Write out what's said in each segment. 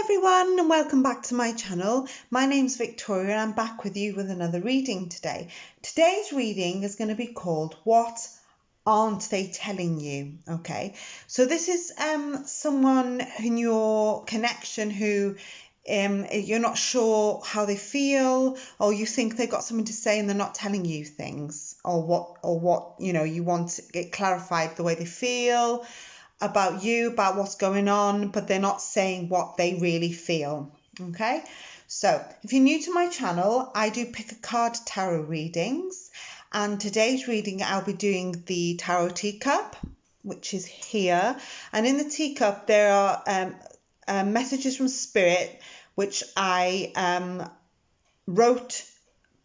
everyone, and welcome back to my channel. My name's Victoria and I'm back with you with another reading today. Today's reading is going to be called What Aren't They Telling You? Okay, so this is someone in your connection who you're not sure how they feel, or you think they've got something to say and they're not telling you things, or what you want to get clarified the way they feel about you, about what's going on, but they're not saying what they really feel. Okay, so if you're new to my channel, I do pick a card tarot readings, and today's reading I'll be doing the tarot teacup, which is here, and in the teacup there are messages from spirit which I wrote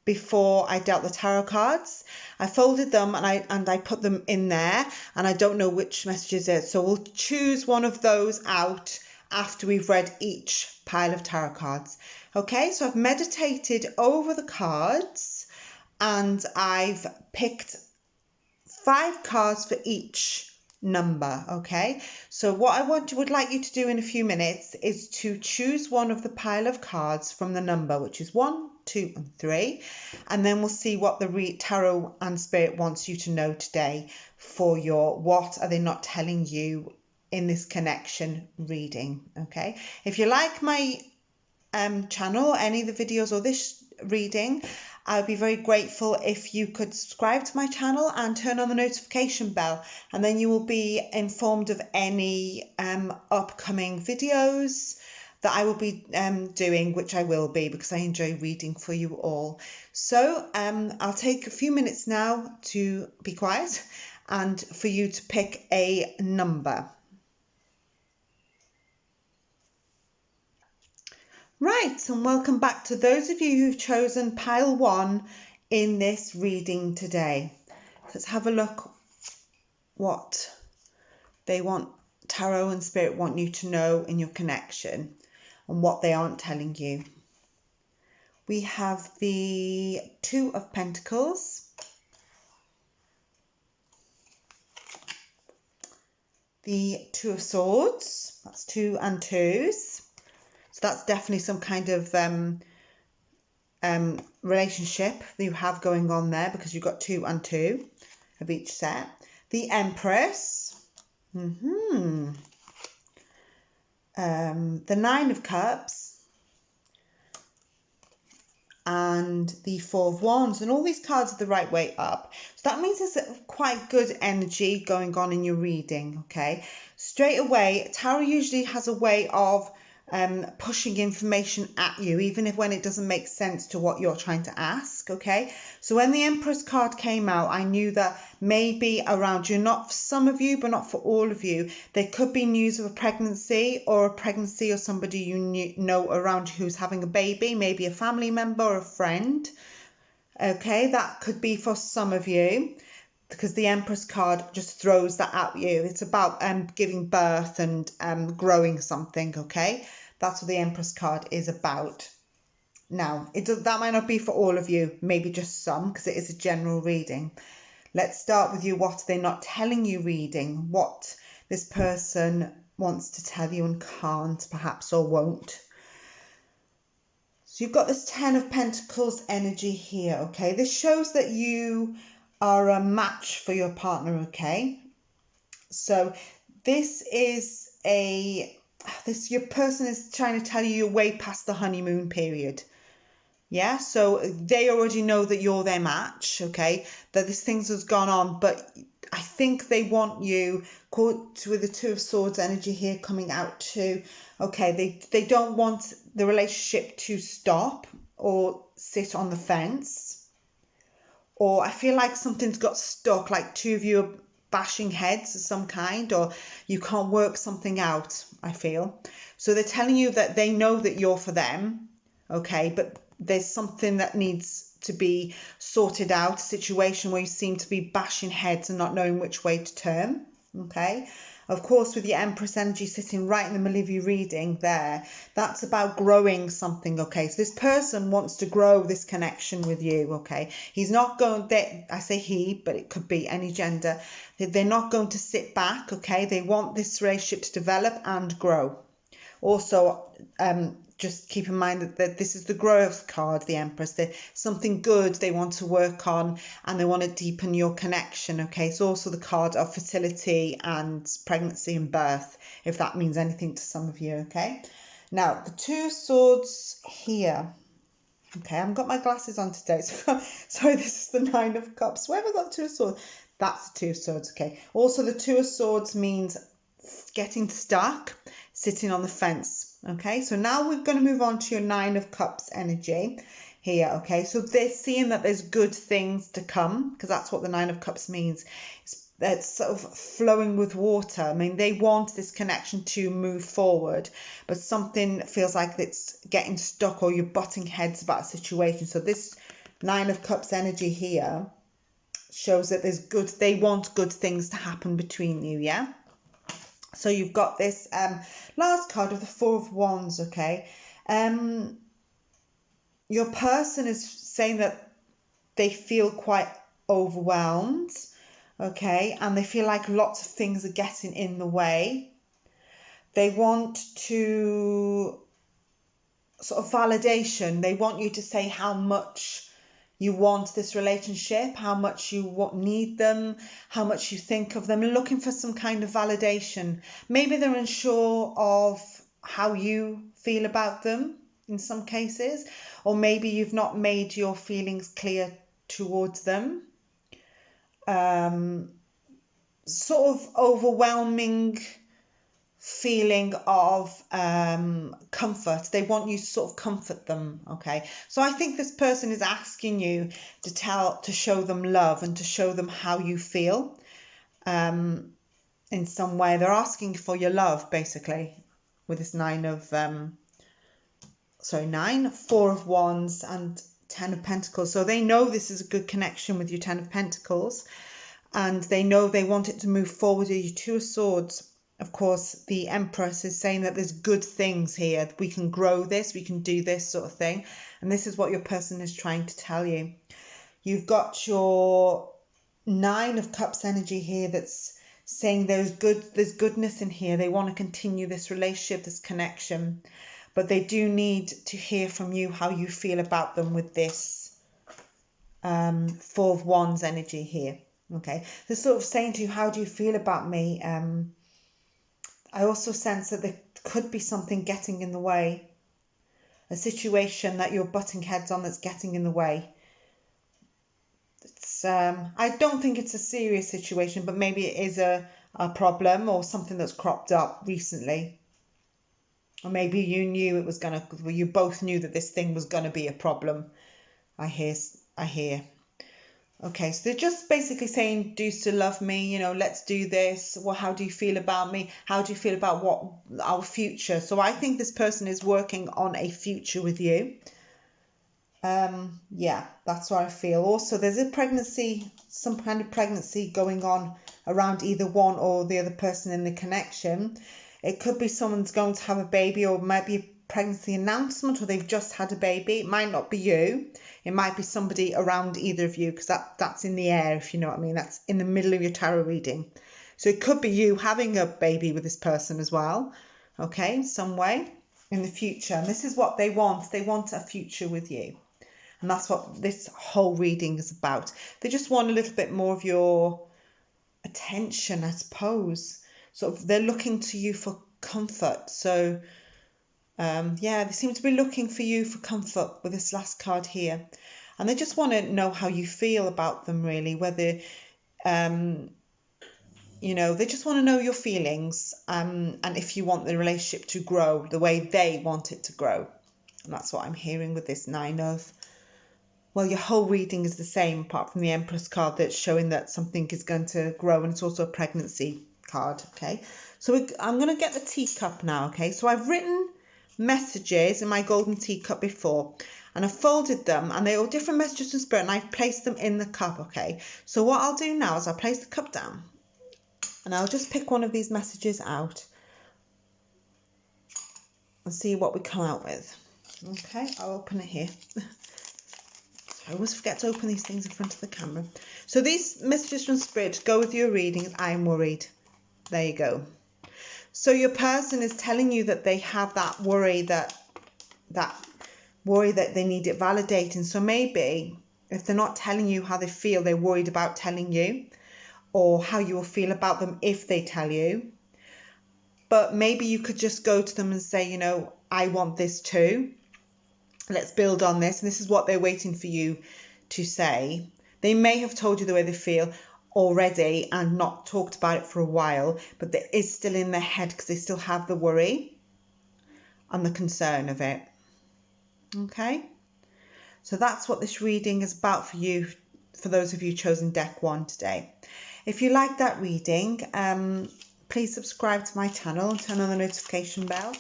before I dealt the tarot cards. I folded them and I put them in there, and I don't know which messages it is, so we'll choose one of those out after we've read each pile of tarot cards. Okay, so I've meditated over the cards and I've picked 5 cards for each number. Okay, so what I would like you to do in a few minutes is to choose one of the pile of cards from the number, which is 1, 2 and 3, and then we'll see what the tarot and spirit wants you to know today for your what are they not telling you in this connection reading. Okay, if you like my channel, any of the videos or this reading, I'd be very grateful if you could subscribe to my channel and turn on the notification bell, and then you will be informed of any upcoming videos that I will be doing, which I will be because I enjoy reading for you all. So I'll take a few minutes now to be quiet and for you to pick a number. Right, and welcome back to those of you who've chosen pile 1 in this reading today. Let's have a look what they want, tarot and spirit want you to know in your connection and what they aren't telling you. We have the 2 of Pentacles, the 2 of Swords, that's 2 and 2s. So that's definitely some kind of relationship that you have going on there, because you've got 2 and 2 of each set. The Empress, the 9 of Cups, and the 4 of Wands, and all these cards are the right way up. So that means there's quite good energy going on in your reading. Okay, straight away, tarot usually has a way of pushing information at you, even if when it doesn't make sense to what you're trying to ask. Okay, so when the Empress card came out, I knew that maybe around you, not for some of you, but not for all of you, there could be news of a pregnancy or somebody you know around you who's having a baby, maybe a family member or a friend. Okay, that could be for some of you, because the Empress card just throws that at you. It's about giving birth and growing something. Okay, that's what the Empress card is about. Now, that might not be for all of you, maybe just some, because it is a general reading. Let's start with you. What they're not telling you reading, what this person wants to tell you and can't, perhaps, or won't. So you've got this 10 of Pentacles energy here. Okay, this shows that you are a match for your partner. Okay, so this is your person is trying to tell you you're way past the honeymoon period. Yeah, so they already know that you're their match. Okay, that this things has gone on, but I think they want you, caught with the 2 of Swords energy here coming out too. Okay, they don't want the relationship to stop or sit on the fence, or I feel like something's got stuck, like 2 of you are bashing heads of some kind, or you can't work something out, I feel. So they're telling you that they know that you're for them. Okay, but there's something that needs to be sorted out, a situation where you seem to be bashing heads and not knowing which way to turn. Okay, of course, with your Empress energy sitting right in the middle of your reading there, that's about growing something. Okay, so this person wants to grow this connection with you. Okay, he's not going there. I say he, but it could be any gender. They're not going to sit back. Okay, they want this relationship to develop and grow. Also, just keep in mind that this is the growth card, the Empress. There's something good they want to work on and they want to deepen your connection. Okay, it's also the card of fertility and pregnancy and birth, if that means anything to some of you. Okay, now the Two of Swords here. Okay, I haven't got my glasses on today, so sorry, this is the Nine of Cups. Where have I got Two of Swords? That's the Two of Swords. Okay, also the Two of Swords means getting stuck, sitting on the fence. Okay, so now we're going to move on to your Nine of Cups energy here. Okay, so they're seeing that there's good things to come, because that's what the Nine of Cups means. It's sort of flowing with water. I mean, they want this connection to move forward, but something feels like it's getting stuck or you're butting heads about a situation. So this Nine of Cups energy here shows that there's good, they want good things to happen between you, yeah? So you've got this last card of the Four of Wands, okay? Your person is saying that they feel quite overwhelmed, okay? And they feel like lots of things are getting in the way. They want to sort of validation. They want you to say how much you want this relationship, how much you need them, how much you think of them, looking for some kind of validation. Maybe they're unsure of how you feel about them in some cases, or maybe you've not made your feelings clear towards them. Sort of overwhelming feeling of comfort. They want you to sort of comfort them, okay? So I think this person is asking you to show them love and to show them how you feel in some way. They're asking for your love, basically, with this Four of Wands and Ten of Pentacles. So they know this is a good connection with your Ten of Pentacles, and they know they want it to move forward with your Two of Swords. Of course, the Empress is saying that there's good things here. We can grow this, we can do this sort of thing. And this is what your person is trying to tell you. You've got your Nine of Cups energy here that's saying there's goodness in here. They want to continue this relationship, this connection. But they do need to hear from you how you feel about them with this Four of Wands energy here. Okay, they're sort of saying to you, how do you feel about me? I also sense that there could be something getting in the way, a situation that you're butting heads on that's getting in the way. It's I don't think it's a serious situation, but maybe it is a problem or something that's cropped up recently. Or maybe you knew it was going to, you both knew that this thing was going to be a problem. I hear. Okay, so they're just basically saying, do you still love me? You know, let's do this. Well, how do you feel about me? How do you feel about our future? So I think this person is working on a future with you. Yeah, that's what I feel. Also, there's a pregnancy, some kind of pregnancy going on around either one or the other person in the connection. It could be someone's going to have a baby, or might be a pregnancy announcement, or they've just had a baby. It might not be you. It might be somebody around either of you, because that's in the air, if you know what I mean. That's in the middle of your tarot reading. So it could be you having a baby with this person as well, okay, in some way in the future. And this is what they want. They want a future with you. And that's what this whole reading is about. They just want a little bit more of your attention, I suppose. Sort of, they're looking to you for comfort. So yeah, they seem to be looking for you for comfort with this last card here. And they just want to know how you feel about them, really. Whether, you know, they just want to know your feelings, and if you want the relationship to grow the way they want it to grow. And that's what I'm hearing with this Nine of. Well, your whole reading is the same, apart from the Empress card that's showing that something is going to grow, and it's also a pregnancy card, okay? So I'm going to get the teacup now, okay? So I've written messages in my golden teacup before, and I've folded them, and they're all different messages from spirit, and I've placed them in the cup, okay? So what I'll do now is I'll place the cup down, and I'll just pick one of these messages out and see what we come out with. Okay, I'll open it here. I always forget to open these things in front of the camera. So these messages from spirit go with your readings. I'm worried. There you go. So your person is telling you that they have that worry, that they need it validating. So maybe if they're not telling you how they feel, they're worried about telling you, or how you will feel about them if they tell you. But maybe you could just go to them and say, you know, I want this too. Let's build on this. And this is what they're waiting for you to say. They may have told you the way they feel already and not talked about it for a while, but it is still in their head because they still have the worry and the concern of it. Okay, so that's what this reading is about for you, for those of you chosen deck 1 today. If you like that reading, please subscribe to my channel and turn on the notification bell,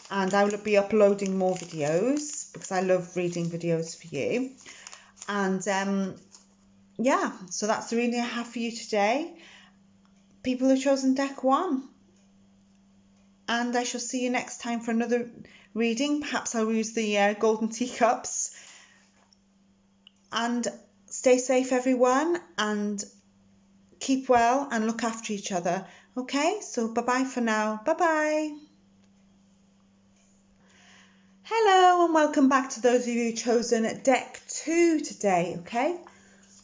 and I will be uploading more videos because I love reading videos for you. And yeah, so that's the reading I have for you today, people who chosen deck 1. And I shall see you next time for another reading. Perhaps I'll use the golden teacups. And stay safe, everyone, and keep well and look after each other. Okay, so bye-bye for now. Bye-bye. Hello and welcome back to those of you who chosen deck 2 today. Okay,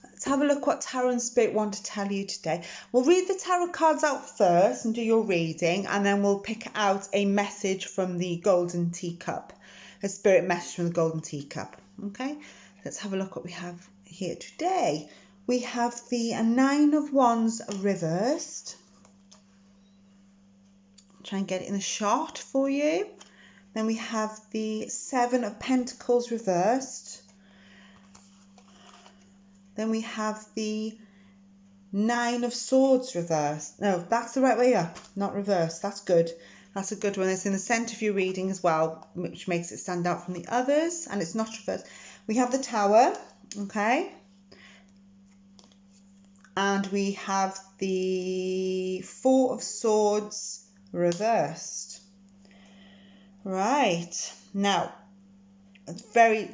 let's have a look what Tarot and Spirit want to tell you today. We'll read the tarot cards out first and do your reading, and then we'll pick out a message from the golden teacup, a spirit message from the golden teacup. Okay, let's have a look what we have here today. We have the 9 of Wands reversed. I'll try and get it in a shot for you. Then we have the 7 of Pentacles reversed. Then we have the 9 of Swords reversed. No, that's the right way up, not reversed. That's good. That's a good one. It's in the centre of your reading as well, which makes it stand out from the others, and it's not reversed. We have the Tower, okay? And we have the 4 of Swords reversed. Right, now,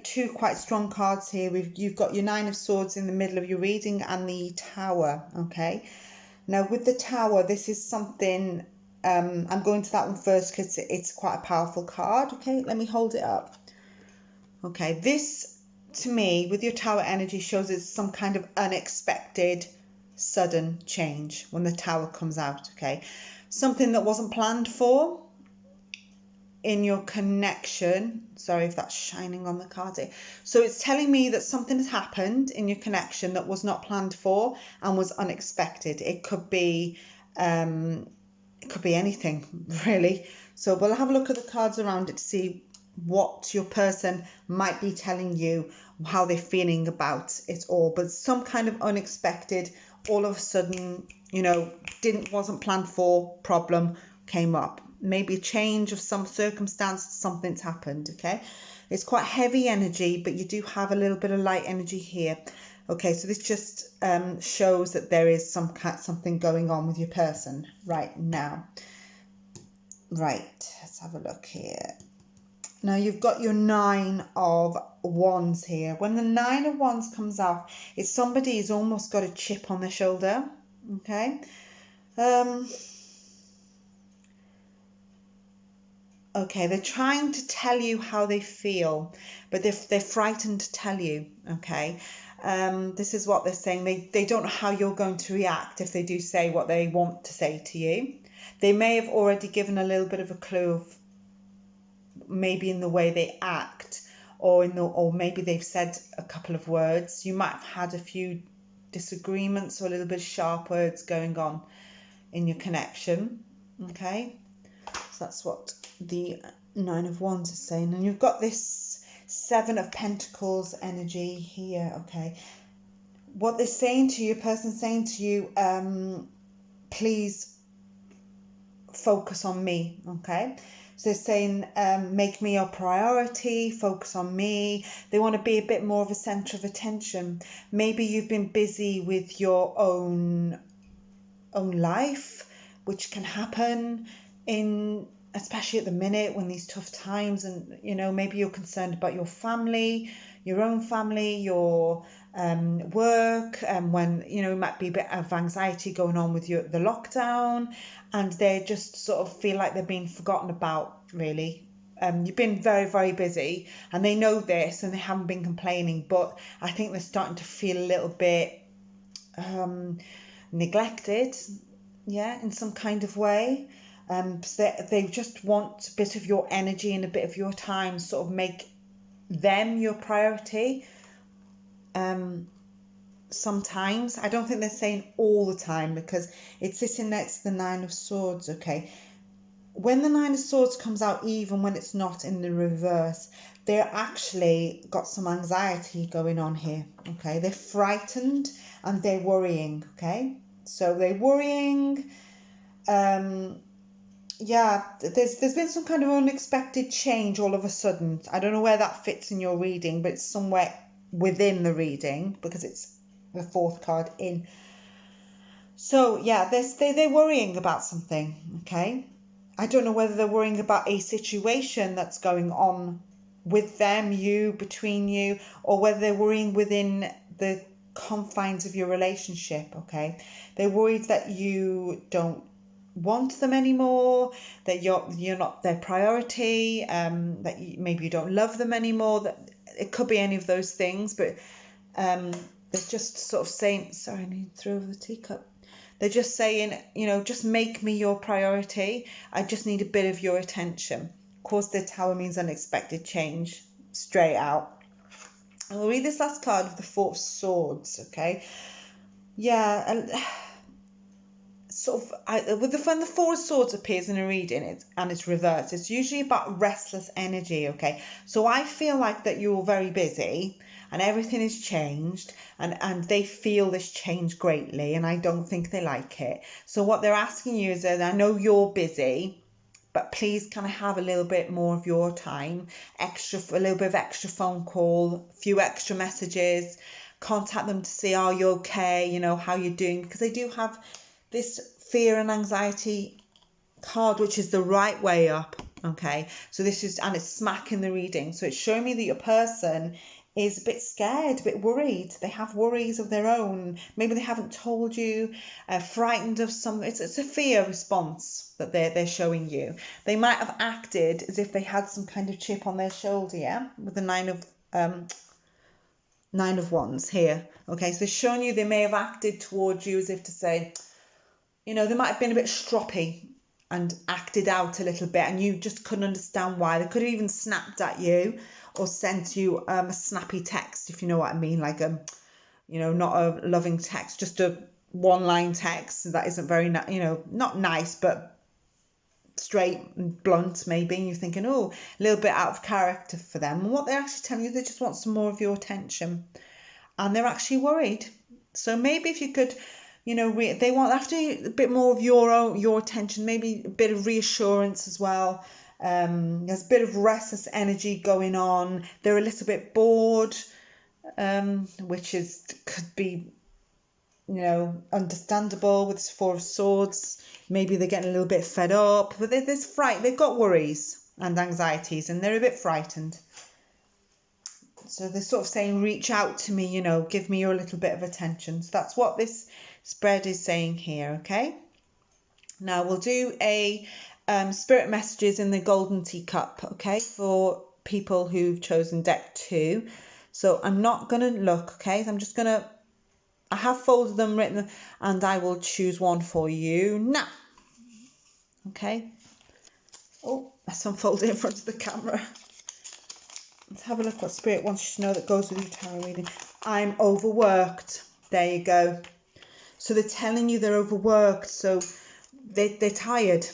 two quite strong cards here. You've got your 9 of Swords in the middle of your reading and the Tower, okay? Now, with the Tower, this is something, I'm going to that one first because it's quite a powerful card, okay? Let me hold it up. Okay, this, to me, with your Tower energy, shows it's some kind of unexpected, sudden change when the Tower comes out, okay? Something that wasn't planned for in your connection. Sorry if that's shining on the card here. So it's telling me that something has happened in your connection that was not planned for and was unexpected. It could be anything, really. So we'll have a look at the cards around it to see what your person might be telling you, how they're feeling about it all. But some kind of unexpected, all of a sudden, you know, wasn't planned for problem came up. Maybe a change of some circumstance, something's happened, okay? It's quite heavy energy, but you do have a little bit of light energy here. Okay, so this just shows that there is something going on with your person right now. Right, let's have a look here. Now you've got your 9 of Wands here. When the 9 of Wands comes out, it's somebody who's almost got a chip on their shoulder, okay? Okay, they're trying to tell you how they feel, but they're frightened to tell you, okay? This is what they're saying. They don't know how you're going to react if they do say what they want to say to you. They may have already given a little bit of a clue of maybe in the way they act, or maybe they've said a couple of words. You might have had a few disagreements or a little bit of sharp words going on in your connection, okay? So that's what the 9 of Wands is saying. And you've got this 7 of Pentacles energy here, okay? What they're saying to you, your person's saying to you, please focus on me, okay? So they're saying, make me your priority, focus on me. They want to be a bit more of a centre of attention. Maybe you've been busy with your own life, which can happen especially at the minute when these tough times, and you know, maybe you're concerned about your family, your own family, your work, and when it might be a bit of anxiety going on with the lockdown, and they just sort of feel like they're being forgotten about, really. You've been very, very busy, and they know this, and they haven't been complaining, but I think they're starting to feel a little bit neglected, in some kind of way. So they just want a bit of your energy and a bit of your time, sort of make them your priority. Sometimes, I don't think they're saying all the time, because it's sitting next to the Nine of Swords, okay? When the Nine of Swords comes out, even when it's not in the reverse, they're actually got some anxiety going on here, okay? They're frightened and they're worrying, okay? So they're worrying. There's been some kind of unexpected change all of a sudden. I don't know where that fits in your reading, but it's somewhere within the reading, because it's the fourth card in. So they're worrying about something, okay? I don't know whether they're worrying about a situation that's going on with them, between you, or whether they're worrying within the confines of your relationship, okay? They're worried that you don't want them anymore, that you're not their priority, that maybe you don't love them anymore. That it could be any of those things, but they're just sort of saying, sorry, I need to throw over the teacup. They're just saying, just make me your priority. I just need a bit of your attention. Of course, the Tower means unexpected change, straight out. And we'll read this last card of the Four of Swords, okay? And when the Four of Swords appears in a reading and it's reversed, it's usually about restless energy, okay? So I feel like that you're very busy and everything has changed, and they feel this change greatly, and I don't think they like it. So what they're asking you is that, I know you're busy, but please can I have a little bit more of your time, a little bit of extra phone call, a few extra messages, contact them to see, are you okay, how you're doing, because they do have this fear and anxiety card, which is the right way up, okay? So and it's smack in the reading, so it's showing me that your person is a bit scared, a bit worried. They have worries of their own. Maybe they haven't told you, frightened of something. It's a fear response that they're showing you. They might have acted as if they had some kind of chip on their shoulder, with the Nine of Wands here. Okay, so they're showing you they may have acted towards you as if to say, they might have been a bit stroppy and acted out a little bit, and you just couldn't understand why. They could have even snapped at you or sent you a snappy text, if you know what I mean, like not a loving text, just a one-line text that isn't very, not nice, but straight and blunt maybe, and you're thinking, a little bit out of character for them. And what they're actually telling you, they just want some more of your attention, and they're actually worried. So maybe if you could, they want after a bit more of your attention, maybe a bit of reassurance as well. There's a bit of restless energy going on. They're a little bit bored, which could be, understandable with this Four of Swords. Maybe they're getting a little bit fed up, but there's fright. They've got worries and anxieties, and they're a bit frightened. So they're sort of saying, reach out to me, give me your little bit of attention. So that's what this spread is saying here, okay? Now we'll do a spirit messages in the golden teacup, okay, for people who've chosen deck 2. So I'm not going to look, okay? I'm just going to, I have folded them, written, and I will choose one for you now. Okay. Oh, that's unfolded in front of the camera. Let's have a look what Spirit wants you to know that goes with your tarot reading. I'm overworked. There you go. So they're telling you they're overworked. So they're tired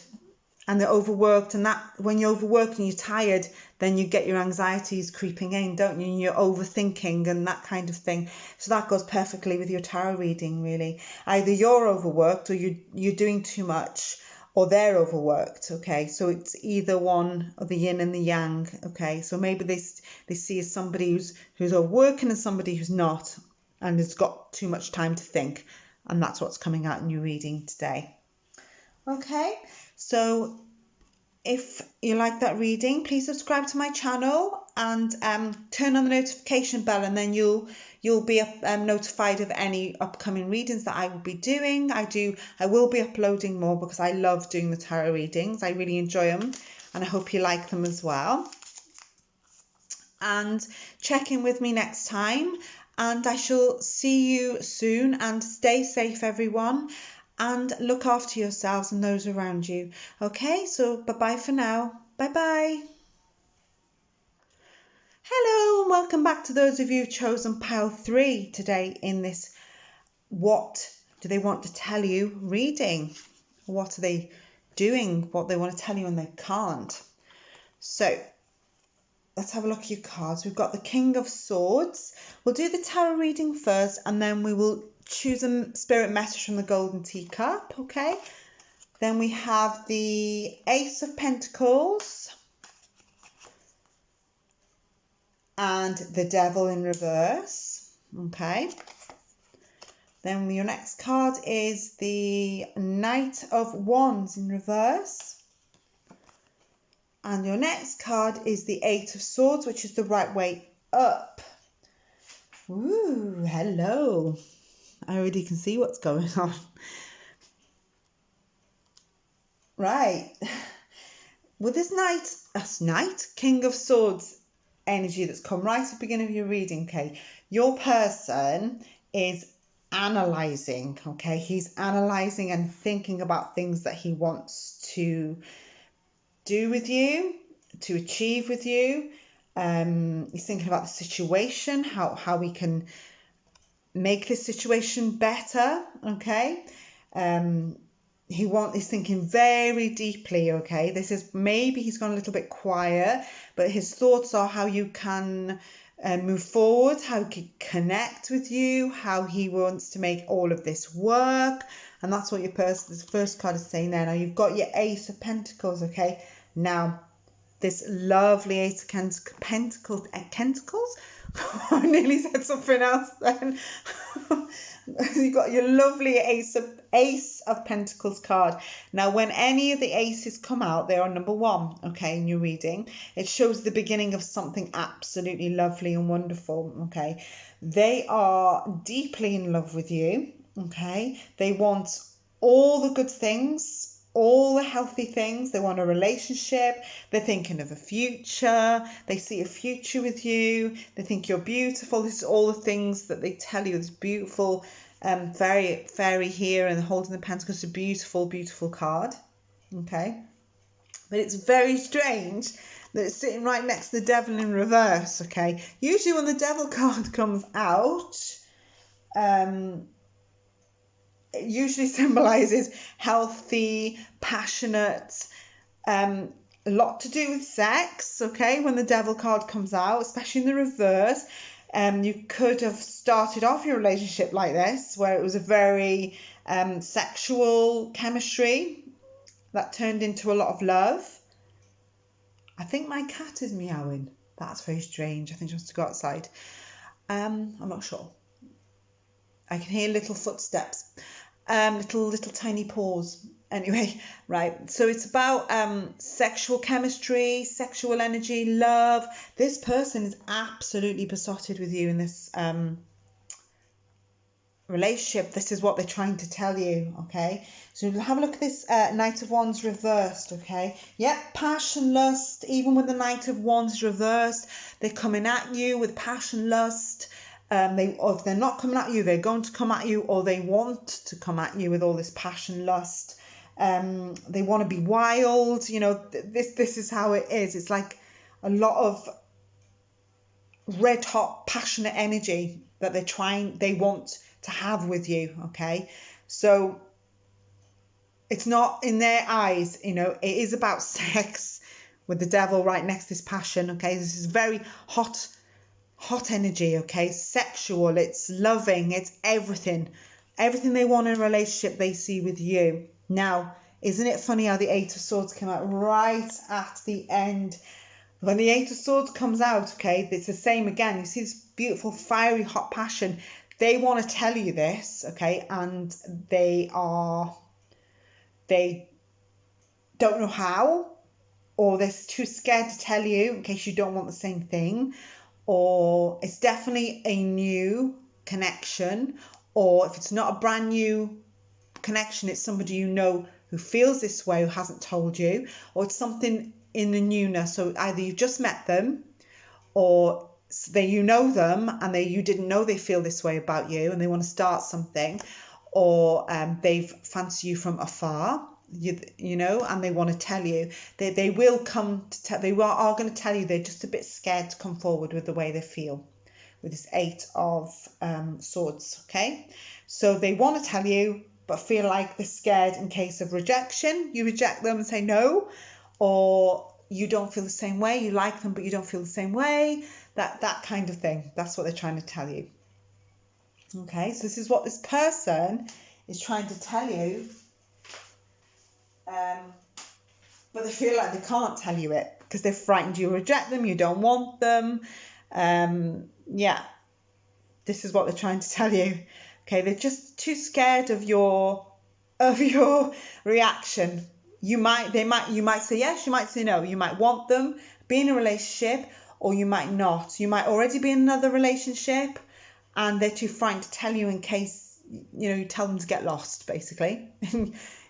and they're overworked. And that when you're overworked and you're tired, then you get your anxieties creeping in, don't you? And you're overthinking and that kind of thing. So that goes perfectly with your tarot reading, really. Either you're overworked or you're doing too much, or they're overworked, okay? So it's either one of the yin and the yang, okay? So maybe they see as somebody who's overworking and somebody who's not and has got too much time to think. And that's what's coming out in your reading today. Okay, so if you like that reading, please subscribe to my channel and turn on the notification bell, and then you'll be notified of any upcoming readings that I will be doing. I will be uploading more because I love doing the tarot readings. I really enjoy them, and I hope you like them as well. And check in with me next time, and I shall see you soon, and stay safe everyone, and look after yourselves and those around you. Okay, so bye-bye for now. Bye-bye. Hello and welcome back to those of you who've chosen pile 3 today in this What Do They Want to Tell You reading. What are they doing? What they want to tell you and they can't. So let's have a look at your cards. We've got the King of Swords. We'll do the tarot reading first, and then we will choose a spirit message from the Golden Teacup, okay? Then we have the Ace of Pentacles and the Devil in reverse, okay? Then your next card is the Knight of Wands in reverse. And your next card is the Eight of Swords, which is the right way up. Ooh, hello. I already can see what's going on. Right. With this King of Swords energy that's come right at the beginning of your reading, okay, your person is analysing, okay? He's analysing and thinking about things that he wants to do with you, to achieve with you. He's thinking about the situation, how we can make this situation better, okay? He's thinking very deeply, okay? This is, maybe he's gone a little bit quiet, but his thoughts are how you can move forward, how he can connect with you, how he wants to make all of this work. And that's what your person's first card is saying there. Now you've got your Ace of Pentacles, okay? Now this lovely Ace of Pentacles, I nearly said something else then. You've got your lovely Ace of Pentacles card. Now when any of the aces come out, they are number 1, okay, in your reading. It shows the beginning of something absolutely lovely and wonderful, okay. They are deeply in love with you, okay. They want all the good things, all the healthy things. They want a relationship. They're thinking of a future. They see a future with you. They think you're beautiful. This is all the things that they tell you. This beautiful fairy here and holding the pentacles is a beautiful, beautiful card. Okay. But it's very strange that it's sitting right next to the Devil in reverse. Okay. Usually when the Devil card comes out, it usually symbolises healthy, passionate, a lot to do with sex, okay, when the Devil card comes out, especially in the reverse. You could have started off your relationship like this, where it was a very sexual chemistry that turned into a lot of love. I think my cat is meowing. That's very strange. I think she wants to go outside. I'm not sure. I can hear little footsteps, little tiny paws. Anyway, right. So it's about sexual chemistry, sexual energy, love. This person is absolutely besotted with you in this relationship. This is what they're trying to tell you, okay? So have a look at this Knight of Wands reversed, okay? Yep, passion, lust. Even with the Knight of Wands reversed, they're coming at you with passion, lust. If they're not coming at you, they're going to come at you, or they want to come at you with all this passion, lust. They want to be wild. You know, this is how it is. It's like a lot of red hot, passionate energy that they want to have with you. Okay, so it's not, in their eyes, you know, it is about sex with the Devil right next to this passion. Okay, this is very hot energy, okay, sexual, it's loving, it's everything they want in a relationship they see with you. Now, isn't it funny how the Eight of Swords came out right at the end? When the Eight of Swords comes out, okay, it's the same again. You see this beautiful, fiery, hot passion. They want to tell you this, okay, and they don't know how, or they're too scared to tell you in case you don't want the same thing, or it's definitely a new connection, or if it's not a brand new connection, it's somebody you know who feels this way, who hasn't told you, or it's something in the newness. So either you've just met them, or you know them and you didn't know they feel this way about you and they want to start something, or they've fancied you from afar, you know, and they want to tell you. They will come to they are going to tell you. They're just a bit scared to come forward with the way they feel with this 8 of Swords. Okay, so they want to tell you but feel like they're scared in case of rejection. You reject them and say no, or you don't feel the same way. You like them but you don't feel the same way. That kind of thing. That's what they're trying to tell you. Okay, so this is what this person is trying to tell you, but they feel like they can't tell you it because they're frightened you reject them, you don't want them. Yeah, this is what they're trying to tell you. Okay, they're just too scared of your reaction. You might say yes, you might say no. You might want them, be in a relationship, or you might not. You might already be in another relationship and they're too frightened to tell you in case, you know, you tell them to get lost, basically,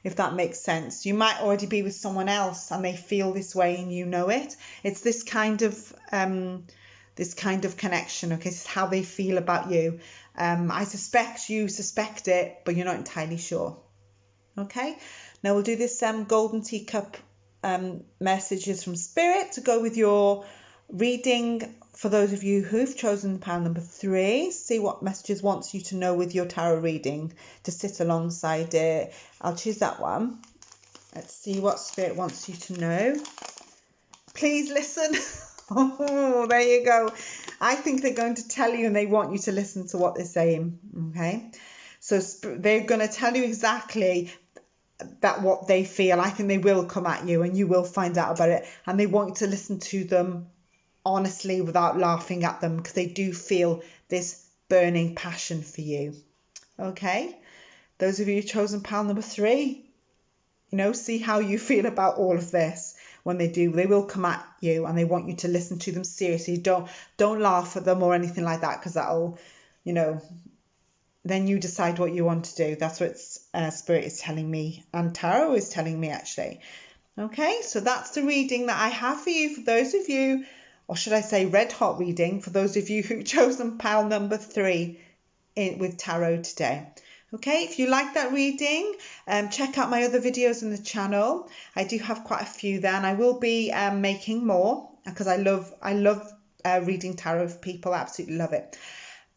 if that makes sense. You might already be with someone else and they feel this way and you know it. It's this kind of connection. Okay, this is how they feel about you. I suspect you suspect it, but you're not entirely sure. Okay, now we'll do this golden teacup messages from Spirit to go with your reading. For those of you who've chosen pile number 3, see what messages wants you to know with your tarot reading to sit alongside it. I'll choose that one. Let's see what Spirit wants you to know. Please listen. Oh, there you go. I think they're going to tell you and they want you to listen to what they're saying. Okay, so they're going to tell you exactly that what they feel. I think they will come at you and you will find out about it, and they want you to listen to them honestly without laughing at them, because they do feel this burning passion for you. Okay, those of you chosen pile number 3, you know, see how you feel about all of this. When they do, they will come at you and they want you to listen to them seriously. Don't laugh at them or anything like that, because that'll, you know, then you decide what you want to do. That's what Spirit is telling me, and Tarot is telling me actually. Okay, so that's the reading that I have for you. For those of you, or should I say red hot reading, for those of you who chosen pile number 3 with Tarot today. Okay, if you like that reading, check out my other videos in the channel. I do have quite a few there, and I will be making more, because I love reading tarot for people. I absolutely love it.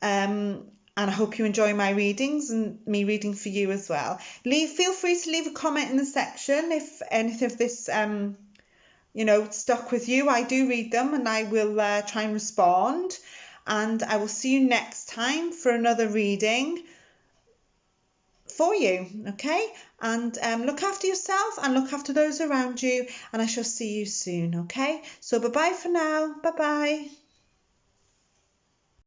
And I hope you enjoy my readings and me reading for you as well. Feel free to leave a comment in the section if anything of this you know, stuck with you. I do read them and I will try and respond. And I will see you next time for another reading for you. Okay, and look after yourself and look after those around you, and I shall see you soon. Okay, so bye bye for now. Bye bye.